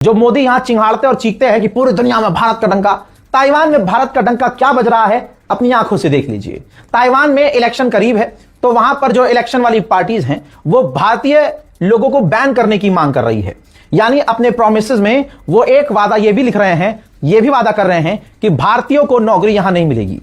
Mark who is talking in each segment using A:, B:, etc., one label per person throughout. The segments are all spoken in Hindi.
A: जो मोदी यहां चिंगाड़ते और चीखते हैं कि पूरी दुनिया में भारत का डंका, ताइवान में भारत का डंका क्या बज रहा है अपनी आंखों से देख लीजिए। ताइवान में इलेक्शन करीब है तो वहां पर जो इलेक्शन वाली पार्टीज हैं वो भारतीय लोगों को बैन करने की मांग कर रही है। यानी अपने प्रोमिसेस में वो एक वादा ये भी लिख रहे हैं, ये भी वादा कर रहे हैं कि भारतीयों को नौकरी यहां नहीं मिलेगी,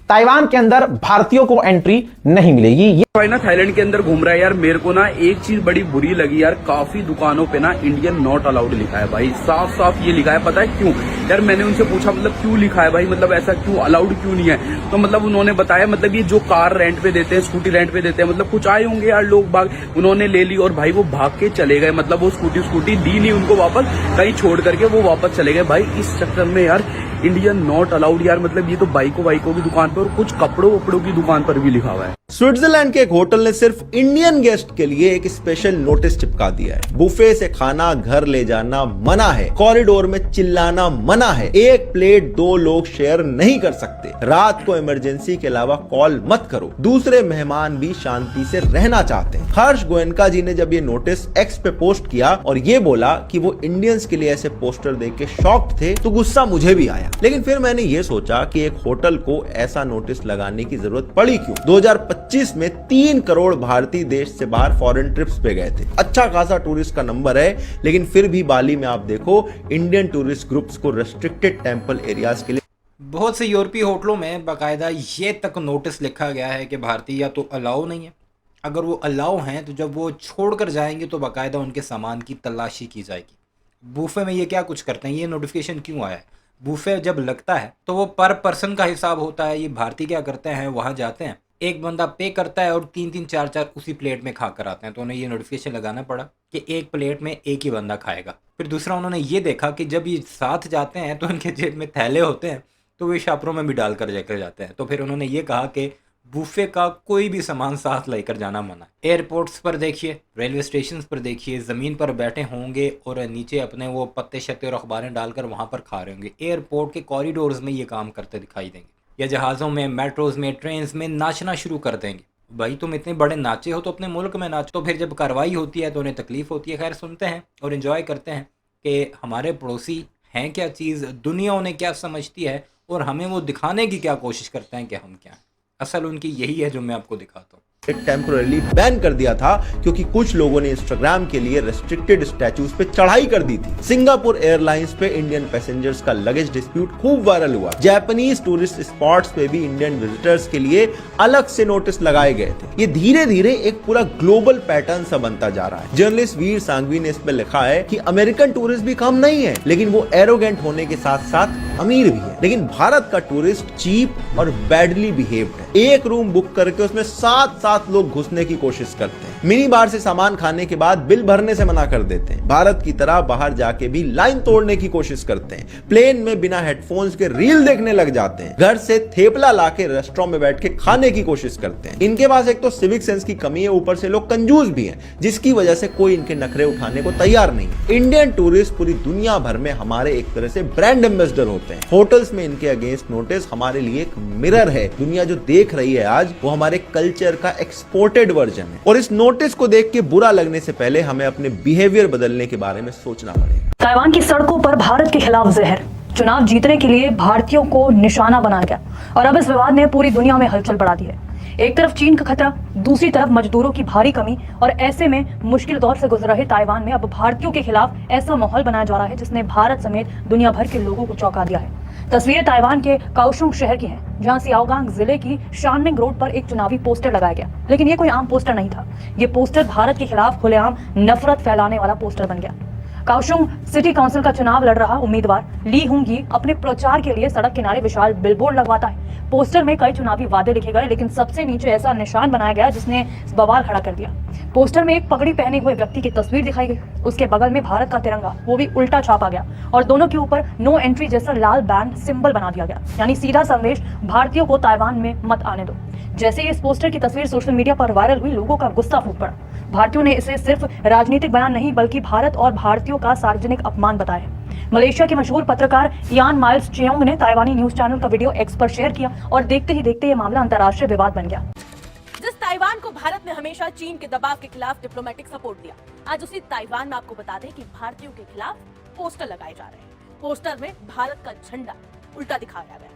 A: ताइवान के अंदर भारतीयों को एंट्री नहीं मिलेगी। ये
B: भाई ना थाईलैंड के अंदर घूम रहा है यार। मेरे को ना एक चीज बड़ी बुरी लगी यार, काफी दुकानों पे ना इंडियन नॉट अलाउड लिखा है भाई, साफ साफ ये लिखा है। पता है क्यों यार? मैंने उनसे पूछा मतलब क्यों लिखा है भाई, मतलब ऐसा क्यों अलाउड क्यों नहीं है? तो मतलब उन्होंने बताया मतलब ये जो कार रेंट पे देते हैं, स्कूटी रेंट पे देते हैं, मतलब कुछ आए होंगे यार लोग बाग, उन्होंने ले ली और भाई वो भाग के चले गए। मतलब वो स्कूटी दी नहीं उनको वापस, कहीं छोड़ करके वो वापस चले गए भाई। इस चक्कर में यार इंडियन नॉट अलाउड यार, मतलब ये तो बाइकों की दुकान पर और कुछ कपड़ों वपड़ों की दुकान पर भी लिखा हुआ है।
C: स्विट्जरलैंड के एक होटल ने सिर्फ इंडियन गेस्ट के लिए एक स्पेशल नोटिस चिपका दिया है। बुफे से खाना घर ले जाना मना है, कॉरिडोर में चिल्लाना मना है, एक प्लेट 2 लोग शेयर नहीं कर सकते, रात को इमरजेंसी के अलावा कॉल मत करो, दूसरे मेहमान भी शांति से रहना चाहते हैं। हर्ष गोयनका जी ने जब ये नोटिस एक्स पे पोस्ट किया और ये बोला कि वो इंडियंस के लिए ऐसे पोस्टर देख के शॉक्ड थे, तो गुस्सा मुझे भी आया। लेकिन फिर मैंने ये सोचा कि एक होटल को ऐसा नोटिस लगाने की जरूरत पड़ी क्यों? 2025 में 3 करोड़ भारतीय देश से बाहर फॉरेन ट्रिप्स पे गए थे। अच्छा खासा टूरिस्ट का नंबर है, लेकिन फिर भी बाली में आप देखो इंडियन टूरिस्ट ग्रुप्स को रेस्ट्रिक्टेड टेंपल एरियाज के लिए
D: बहुत से यूरोपीय होटलों में बाकायदा ये तक नोटिस लिखा गया है कि भारतीय या तो अलाउ नहीं है, अगर वो अलाउ हैं तो जब वो छोड़कर जाएंगे तो बाकायदा उनके सामान की तलाशी की जाएगी। बूफे में ये क्या कुछ करते हैं, ये नोटिफिकेशन क्यों आया है? बूफे जब लगता है तो वो पर पर्सन का हिसाब होता है। ये भारतीय क्या करते हैं, वहाँ जाते हैं, एक बंदा पे करता है और 3-3 4-4 उसी प्लेट में खा कर आते हैं। तो उन्हें ये नोटिफिकेशन लगाना पड़ा कि एक प्लेट में एक ही बंदा खाएगा। फिर दूसरा उन्होंने ये देखा कि जब ये साथ जाते हैं तो उनके जेब में थैले होते हैं, तो वे शापरों में भी डाल कर लेकर जाते हैं। तो फिर उन्होंने ये कहा कि बूफे का कोई भी सामान साथ लेकर जाना मना है। एयरपोर्ट्स पर देखिए, रेलवे स्टेशन पर देखिए, ज़मीन पर बैठे होंगे और नीचे अपने वो पत्ते शत्ते और अखबारें डालकर वहाँ पर खा रहे होंगे। एयरपोर्ट के कॉरिडोर्स में ये काम करते दिखाई देंगे, या जहाज़ों में, मेट्रोज़ में, ट्रेन्स में नाचना शुरू कर देंगे। भाई तुम इतने बड़े नाचे हो तो अपने मुल्क में नाचो। तो फिर जब कार्रवाई होती है तो उन्हें तकलीफ़ होती है। खैर, सुनते हैं और इन्जॉय करते हैं कि हमारे पड़ोसी हैं क्या चीज़, दुनिया उन्हें क्या समझती है और हमें वो दिखाने की क्या कोशिश करते हैं कि हम क्या हैं। असल उनकी यही है जो मैं आपको दिखाता हूँ।
C: टेम्पोरली बैन कर दिया था क्योंकि कुछ लोगों ने इंस्टाग्राम के लिए रेस्ट्रिक्टेड स्टैचूज पे चढ़ाई कर दी थी। सिंगापुर एयरलाइंस पे इंडियन पैसेंजर्स का लगेज डिस्प्यूट खूब वायरल हुआ। जापानीज टूरिस्ट स्पॉट्स पे भी इंडियन विजिटर्स के लिए अलग से नोटिस लगाए गए थे। ये धीरे धीरे एक पूरा ग्लोबल पैटर्न सा बनता जा रहा है। जर्नलिस्ट वीर सांघवी ने इस पे लिखा है कि अमेरिकन टूरिस्ट भी कम नहीं है, लेकिन वो एरोगेंट होने के साथ साथ अमीर भी है। लेकिन भारत का टूरिस्ट चीप और बैडली बिहेव्ड है। एक रूम बुक करके उसमें 7 लोग घुसने की कोशिश करते हैं। मिनी बार से सामान खाने के बाद बिल भरने से मना कर देते हैं। भारत की तरह बाहर जाके भी लाइन तोड़ने की कोशिश करते हैं। प्लेन में बिना हेडफोन्स के रील देखने लग जाते हैं। घर से थेपला लाके रेस्टोरेंट में बैठ के खाने की कोशिश करते हैं। इनके पास एक तो सिविक सेंस की कमी है, ऊपर से लोग कंजूस भी हैं, जिसकी वजह से कोई इनके नखरे उठाने को तैयार नहीं है। इंडियन टूरिस्ट पूरी दुनिया भर में हमारे एक तरह से ब्रांड एम्बेसडर होते हैं। होटल्स में इनके अगेंस्ट नोटिस हमारे लिए एक मिरर है। दुनिया जो देख रही है आज, वो हमारे कल्चर का एक्सपोर्टेड वर्जन है। और इस नोटिस को देख के बुरा लगने से पहले हमें अपने बिहेवियर बदलने के बारे में सोचना पड़ेगा।
E: ताइवान की सड़कों पर भारत के खिलाफ जहर, चुनाव जीतने के लिए भारतीयों को निशाना बनाया गया और अब इस विवाद ने पूरी दुनिया में हलचल बढ़ा दी है। एक तरफ चीन का खतरा, दूसरी तरफ मजदूरों की भारी कमी और ऐसे में मुश्किल दौर से गुजर रहे ताइवान में अब भारतीयों के खिलाफ ऐसा माहौल बनाया जा रहा है जिसने भारत समेत दुनिया भर के लोगों को चौंका दिया है। तस्वीरें ताइवान के काओशुंग शहर की हैं, जहां सियाओगांग जिले की शानमिंग रोड पर एक चुनावी पोस्टर लगाया गया। लेकिन ये कोई आम पोस्टर नहीं था, ये पोस्टर भारत के खिलाफ खुलेआम नफरत फैलाने वाला पोस्टर बन गया। काओशुंग सिटी काउंसिल का चुनाव लड़ रहा उम्मीदवार ली हुंगी अपने प्रचार के लिए सड़क किनारे विशाल बिलबोर्ड लगवाता है। पोस्टर में कई चुनावी वादे लिखे गए, लेकिन सबसे नीचे ऐसा निशान बनाया गया जिसने बवाल खड़ा कर दिया। पोस्टर में एक पगड़ी पहने हुए व्यक्ति की तस्वीर दिखाई गई, उसके बगल में भारत का तिरंगा, वो भी उल्टा छापा गया और दोनों के ऊपर नो एंट्री जैसा लाल बैंड सिंबल बना दिया गया। यानी सीधा संदेश, भारतीयों को ताइवान में मत आने दो। जैसे ही इस पोस्टर की तस्वीर सोशल मीडिया पर वायरल हुई, लोगों का गुस्सा फूट पड़ा। भारतीयों ने इसे सिर्फ राजनीतिक बयान नहीं बल्कि भारत और भारतीयों का सार्वजनिक अपमान बताया। मलेशिया के मशहूर पत्रकार यान माइल्स चियोंग ने ताइवानी न्यूज चैनल का वीडियो एक्स पर शेयर किया और देखते ही देखते ये मामला अंतर्राष्ट्रीय विवाद बन गया।
F: जिस ताइवान को भारत ने हमेशा चीन के दबाव के खिलाफ डिप्लोमेटिक सपोर्ट दिया, आज उसी ताइवान में आपको बता दें कि भारतीयों के खिलाफ पोस्टर लगाए जा रहे हैं। पोस्टर में भारत का झंडा उल्टा दिखाया गया,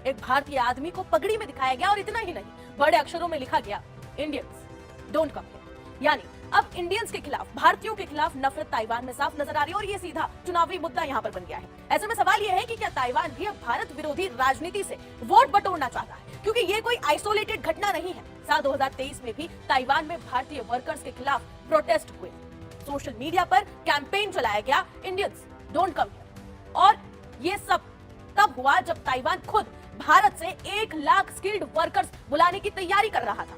F: एक भारतीय आदमी को पगड़ी में दिखाया गया और इतना ही नहीं, बड़े अक्षरों में लिखा गया इंडियंस डोंट कम हियर। यानी अब इंडियंस के खिलाफ, भारतीयों के खिलाफ नफरत ताइवान में साफ नजर आ रही है और ये सीधा चुनावी मुद्दा यहाँ पर बन गया है। ऐसे में सवाल ये है कि क्या ताइवान भी अब भारत विरोधी राजनीति से वोट बटोरना चाहता है, क्योंकि ये कोई आइसोलेटेड घटना नहीं है। साल 2023 में भी ताइवान में भारतीय वर्कर्स के खिलाफ प्रोटेस्ट हुए, सोशल मीडिया पर कैंपेन चलाया गया इंडियंस डोंट कम हियर, और ये सब तब हुआ जब ताइवान खुद भारत से 1 लाख स्किल्ड वर्कर्स बुलाने की तैयारी कर रहा था।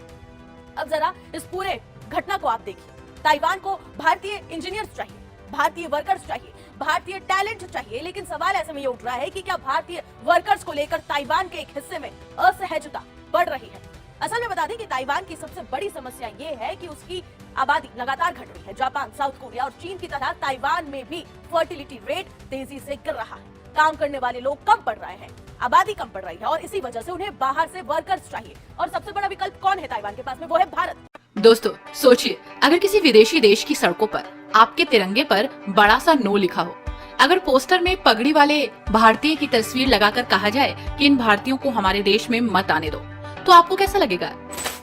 F: अब जरा इस पूरे घटना को आप देखिए। ताइवान को भारतीय इंजीनियर्स चाहिए, भारतीय वर्कर्स चाहिए, भारतीय टैलेंट चाहिए, लेकिन सवाल ऐसे में ये उठ रहा है कि क्या भारतीय वर्कर्स को लेकर ताइवान के एक हिस्से में असहजता बढ़ रही है। असल में बता दें कि ताइवान की सबसे बड़ी समस्या ये है कि उसकी आबादी लगातार घट रही है। जापान, साउथ कोरिया और चीन की तरह ताइवान में भी फर्टिलिटी रेट तेजी से गिर रहा है, काम करने वाले लोग कम पड़ रहे हैं, आबादी कम पड़ रही है और इसी वजह से उन्हें बाहर से वर्कर्स चाहिए। और सबसे बड़ा विकल्प कौन है ताइवान के पास में? वो है भारत।
G: दोस्तों सोचिए, अगर किसी विदेशी देश की सड़कों पर आपके तिरंगे पर बड़ा सा नो लिखा हो, अगर पोस्टर में पगड़ी वाले भारतीय की तस्वीर लगाकर कहा जाए कि इन भारतीयों को हमारे देश में मत आने दो, तो आपको कैसा लगेगा?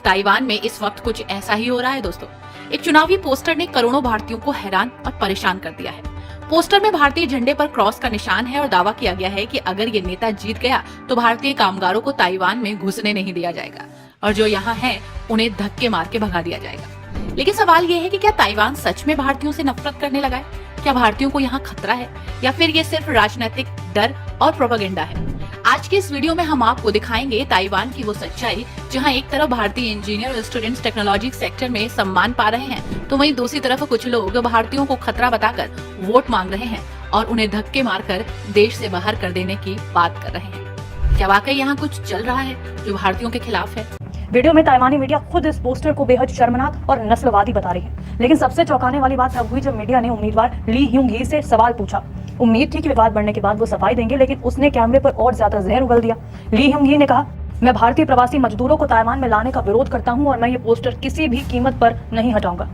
G: ताइवान में इस वक्त कुछ ऐसा ही हो रहा है दोस्तों। एक चुनावी पोस्टर ने करोड़ों भारतीयों को हैरान और परेशान कर दिया है। पोस्टर में भारतीय झंडे पर क्रॉस का निशान है और दावा किया गया है कि अगर ये नेता जीत गया तो भारतीय कामगारों को ताइवान में घुसने नहीं दिया जाएगा और जो यहाँ हैं उन्हें धक्के मार के भगा दिया जाएगा। लेकिन सवाल ये है कि क्या ताइवान सच में भारतीयों से नफरत करने लगा है? क्या भारतीयों को यहाँ खतरा है या फिर ये सिर्फ राजनीतिक डर और प्रोपेगेंडा है? आज के इस वीडियो में हम आपको दिखाएंगे ताइवान की वो सच्चाई जहां एक तरफ भारतीय इंजीनियर और स्टूडेंट्स टेक्नोलॉजी सेक्टर में सम्मान पा रहे हैं, तो वहीं दूसरी तरफ कुछ लोग भारतीयों को खतरा बताकर वोट मांग रहे हैं और उन्हें धक्के मारकर देश से बाहर कर देने की बात कर रहे हैं। क्या वाकई यहाँ कुछ चल रहा है जो भारतीयों के खिलाफ है?
E: वीडियो में ताइवानी मीडिया खुद इस पोस्टर को बेहद शर्मनाक और नस्लवादी बता रही है। लेकिन सबसे चौंकाने वाली बात तब हुई जब मीडिया ने उम्मीदवार ली ह्यूंग ही से सवाल पूछा। उम्मीद थी कि विवाद बढ़ने के बाद वो सफाई देंगे, लेकिन उसने कैमरे पर और ज्यादा जहर उगल दिया। ली ह्यूंग ही ने कहा, मैं भारतीय प्रवासी मजदूरों को ताइवान में लाने का विरोध करता हूं और मैं ये पोस्टर किसी भी कीमत पर नहीं हटाऊंगा।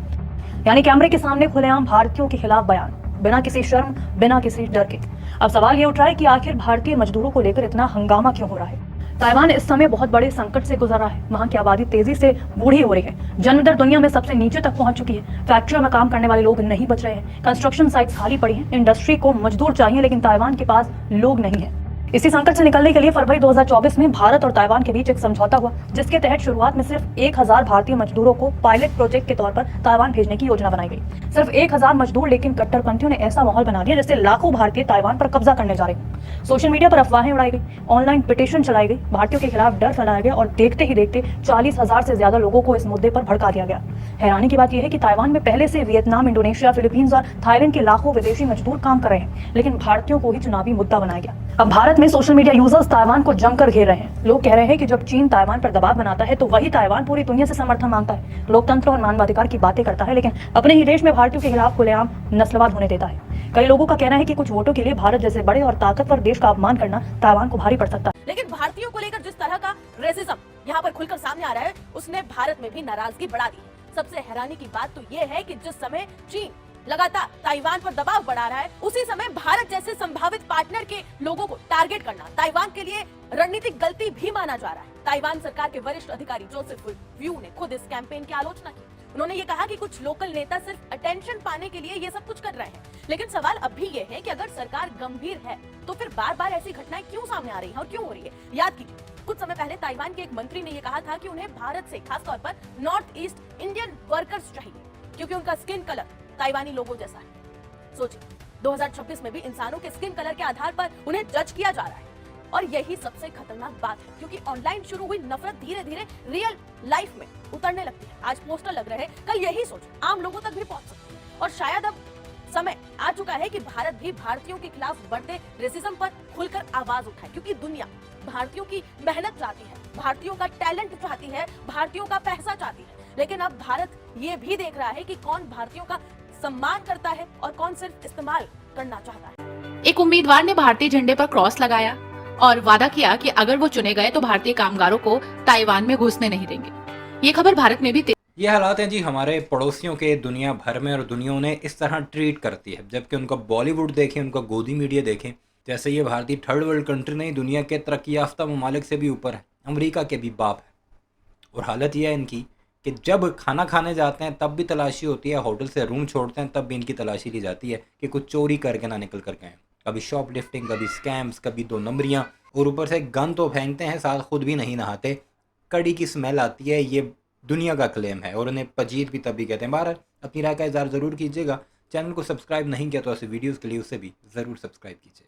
E: यानी कैमरे के सामने खुलेआम भारतीयों के खिलाफ बयान, बिना किसी शर्म, बिना किसी डर के। अब सवाल ये उठ रहा है कि आखिर भारतीय मजदूरों को लेकर इतना हंगामा क्यों हो रहा है? ताइवान इस समय बहुत बड़े संकट से गुजर रहा है। वहाँ की आबादी तेजी से बूढ़ी हो रही है, जन्म दर दुनिया में सबसे नीचे तक पहुंच चुकी है, फैक्ट्रियों में काम करने वाले लोग नहीं बच रहे हैं, कंस्ट्रक्शन साइट्स खाली पड़ी हैं, इंडस्ट्री को मजदूर चाहिए लेकिन ताइवान के पास लोग नहीं है। इसी संकट से निकलने के लिए फरवरी 2024 में भारत और ताइवान के बीच एक समझौता हुआ, जिसके तहत शुरुआत में सिर्फ 1000 भारतीय मजदूरों को पायलट प्रोजेक्ट के तौर पर ताइवान भेजने की योजना बनाई गई। सिर्फ 1000 मजदूर, लेकिन कट्टरपंथियों ने ऐसा माहौल बना दिया जैसे लाखों भारतीय ताइवान पर कब्जा करने जा रहे हैं। सोशल मीडिया पर अफवाहें उड़ाई गई, ऑनलाइन पिटीशन चलाई गई, भारतीयों के खिलाफ डर फैलाया गया और देखते ही देखते 40,000 से ज्यादा लोगों को इस मुद्दे पर भड़का दिया गया। हैरानी की बात यह है कि ताइवान में पहले से वियतनाम, इंडोनेशिया, फिलीपींस और थाईलैंड के लाखों विदेशी मजदूर काम कर रहे हैं, लेकिन भारतीयों को ही चुनावी मुद्दा बनाया गया। अब भारत में सोशल मीडिया यूजर्स ताइवान को जमकर घेर रहे हैं। लोग कह रहे हैं कि जब चीन ताइवान पर दबाव बनाता है तो वही ताइवान पूरी दुनिया से समर्थन मांगता है, लोकतंत्र और मानवाधिकार की बातें करता है, लेकिन अपने ही देश में भारतीयों के खिलाफ खुलेआम नस्लवाद होने देता है। कई लोगों का कहना है कि कुछ वोटों के लिए भारत जैसे बड़े और ताकतवर देश का अपमान करना ताइवान को भारी पड़ सकता है।
F: लेकिन भारतीयों को लेकर जिस तरह का रेसिज्म यहाँ पर खुलकर सामने आ रहा है, उसने भारत में भी नाराजगी बढ़ा दी है। सबसे हैरानी की बात तो ये है कि जिस समय चीन लगातार ताइवान पर दबाव बढ़ा रहा है, उसी समय भारत जैसे संभावित पार्टनर के लोगों को टारगेट करना ताइवान के लिए रणनीतिक गलती भी माना जा रहा है। ताइवान सरकार के वरिष्ठ अधिकारी जोसेफ व्यू ने खुद इस कैंपेन की आलोचना की। उन्होंने ये कहा कि कुछ लोकल नेता सिर्फ अटेंशन पाने के लिए ये सब कुछ कर रहे हैं। लेकिन सवाल अब भी ये है कि अगर सरकार गंभीर है तो फिर बार बार ऐसी घटनाएं क्यों सामने आ रही हैं और क्यों हो रही है? याद कीजिए, कुछ समय पहले ताइवान के एक मंत्री ने ये कहा था कि उन्हें भारत से, खासतौर पर नॉर्थ ईस्ट इंडियन वर्कर्स चाहिए क्योंकि उनका स्किन कलर ताइवानी लोगों जैसा है। सोचिए, 2026 में भी इंसानों के स्किन कलर के आधार पर उन्हें जज किया जा रहा है। और यही सबसे खतरनाक बात है, क्योंकि ऑनलाइन शुरू हुई नफरत धीरे धीरे रियल लाइफ में उतरने लगती है। आज पोस्टर लग रहे हैं, कल यही सोच आम लोगों तक भी पहुंच सकती है। और शायद अब समय आ चुका है कि भारत भी भारतीयों के खिलाफ बढ़ते रेसिज्म पर खुलकर आवाज उठाए, क्योंकि दुनिया भारतीयों की मेहनत चाहती है, भारतीयों का टैलेंट चाहती है, भारतीयों का पैसा चाहती है। लेकिन अब भारत ये भी देख रहा है कि कौन भारतीयों का सम्मान करता है और कौन सिर्फ इस्तेमाल करना चाहता है।
G: एक उम्मीदवार ने भारतीय झंडे पर क्रॉस लगाया और वादा किया कि अगर वो चुने गए तो भारतीय कामगारों को ताइवान में घुसने नहीं देंगे। ये खबर भारत में भी
D: ये हालात हैं जी हमारे पड़ोसियों के दुनिया भर में, और दुनिया उन्हें इस तरह ट्रीट करती है। जबकि उनका बॉलीवुड देखें, उनका गोदी मीडिया देखें, जैसे ये भारतीय थर्ड वर्ल्ड कंट्री नहीं, दुनिया के तरक्की याफ्ता ममालिक से भी ऊपर है, अमेरिका के भी बाप है। और हालत यह है इनकी कि जब खाना खाने जाते हैं तब भी तलाशी होती है, होटल से रूम छोड़ते हैं तब भी इनकी तलाशी ली जाती है कि कुछ चोरी करके ना निकल कर गए। कभी शॉप लिफ्टिंग, कभी स्कैम्स, कभी 2 नंबरियाँ, और ऊपर से गन तो फेंकते हैं, साथ खुद भी नहीं नहाते। कड़ी की स्मेल आती है, ये दुनिया का क्लेम है, और उन्हें पजीर भी तभी कहते हैं। बहरहाल अपनी राय का इज़हार ज़रूर कीजिएगा। चैनल को सब्सक्राइब नहीं किया तो ऐसे वीडियोज़ के लिए उसे भी ज़रूर सब्सक्राइब कीजिए।